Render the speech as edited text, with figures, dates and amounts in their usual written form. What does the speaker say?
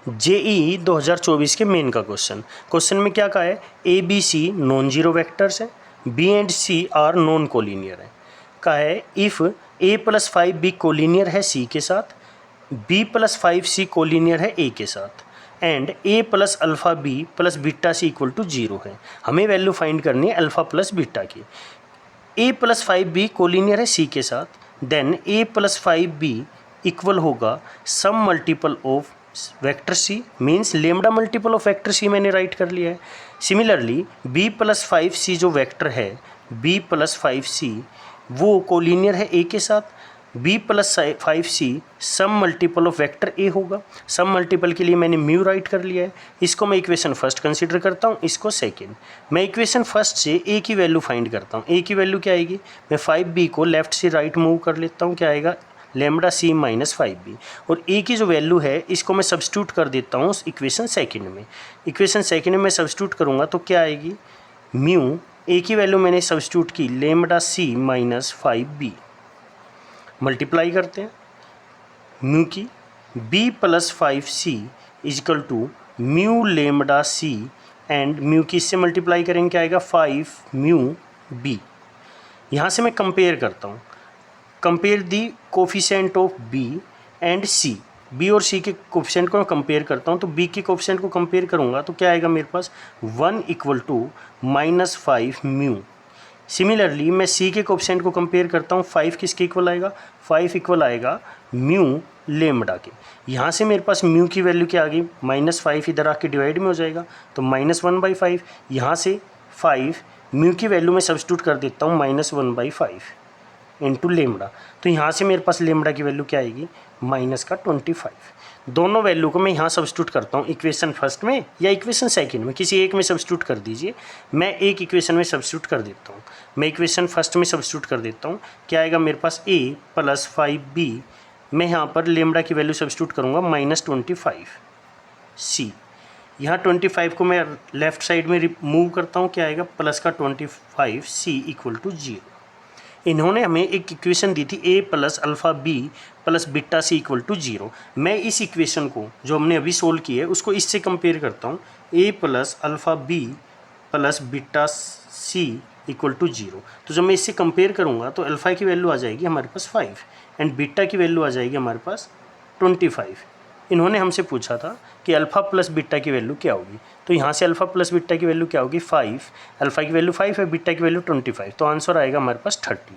JEE 2024 के main का question में क्या कहा है, A B C non zero vectors है, B and C are non collinear है। कहा है if A plus 5b collinear है सी के साथ, b प्लस 5c कोलिनियर है ए के साथ, and a plus alpha B plus beta C equal to 0 है। हमें वैल्यू फाइंड करनी है अल्फ़ा प्लस बीटा की। a प्लस 5b कोलिनियर है सी के साथ, then a plus 5b equal होगा some multiple of vector C, means lambda multiple of vector C मैंने राइट कर लिया है। सिमिलरली b प्लस 5c जो वेक्टर है, b प्लस 5c वो कोलिनियर है a के साथ, b plus 5c some multiple of vector a होगा। सम मल्टीपल के लिए मैंने म्यू राइट कर लिया है। इसको मैं इक्वेशन फर्स्ट कंसीडर करता हूँ, इसको सेकेंड। मैं इक्वेशन फर्स्ट से a की वैल्यू फाइंड करता हूँ। a की वैल्यू क्या आएगी, मैं 5b को लेफ्ट से राइट मूव कर लेता हूँ, क्या आएगा लेमडा सी माइनस 5b, और a की जो वैल्यू है इसको मैं सब्स्टिट्यूट कर देता हूँ इक्वेशन सेकेंड में। इक्वेशन सेकेंड में मैं सब्स्टिट्यूट करूँगा तो क्या आएगी, म्यू a की वैल्यू मैंने सब्स्टिट्यूट की lambda C minus 5b, multiply करते हैं म्यू की b plus 5c is equal to mu lambda C, and mu की इससे मल्टीप्लाई करेंगे क्या आएगा 5 म्यू b। यहाँ से मैं कंपेयर करता हूँ, compare the coefficient of b and c, b और c के कोफिशेंट को मैं कंपेयर करता हूँ। तो b के कोफिशेंट को कंपेयर करूँगा तो क्या आएगा मेरे पास 1 equal to minus 5 mu. Similarly मैं c के कोफिशेंट को कंपेयर करता हूँ, 5 किसके इक्वल आएगा, 5 इक्वल आएगा म्यू लेमडा के। यहाँ से मेरे पास म्यू की वैल्यू क्या आ गई, -5 इधर आके डिवाइड में हो जाएगा तो -1/5। यहाँ से 5 म्यू की वैल्यू में सब्स्टिट्यूट कर देता हूँ -1/5 इंटू लेमडा, तो यहाँ से मेरे पास लेमडा की वैल्यू क्या आएगी -25। दोनों वैल्यू को मैं यहाँ सब्स्टिट्यूट करता हूँ, इक्वेशन फर्स्ट में या इक्वेशन सेकंड में, किसी एक में सब्स्टिट्यूट कर दीजिए। मैं एक इक्वेशन में सब्स्टिट्यूट कर देता हूँ, मैं इक्वेशन फर्स्ट में सब्स्टिट्यूट कर देता हूँ। क्या आएगा मेरे पास a प्लस 5b, मैं यहाँ पर लेमडा की वैल्यू सब्स्टिट्यूट करूँगा -25c। यहाँ 25 को मैं लेफ्ट साइड में मूव करता हूँ, क्या आएगा प्लस का 25c इक्वल टू 0। इन्होंने हमें एक इक्वेशन दी थी a plus alpha B plus beta C equal to 0। मैं इस इक्वेशन को जो हमने अभी सोल्व की है उसको इससे कंपेयर करता हूँ, a plus alpha B plus beta C equal to 0। तो जब मैं इससे कंपेयर करूँगा तो अल्फ़ा की वैल्यू आ जाएगी हमारे पास 5 एंड बीटा की वैल्यू आ जाएगी हमारे पास 25। इन्होंने हमसे पूछा था कि अल्फ़ा प्लस बीटा की वैल्यू क्या होगी, तो यहाँ से अल्फ़ा प्लस बीटा की वैल्यू क्या होगी 5, अल्फ़ा की वैल्यू 5 है, बीटा की वैल्यू 25, तो आंसर आएगा हमारे पास 30।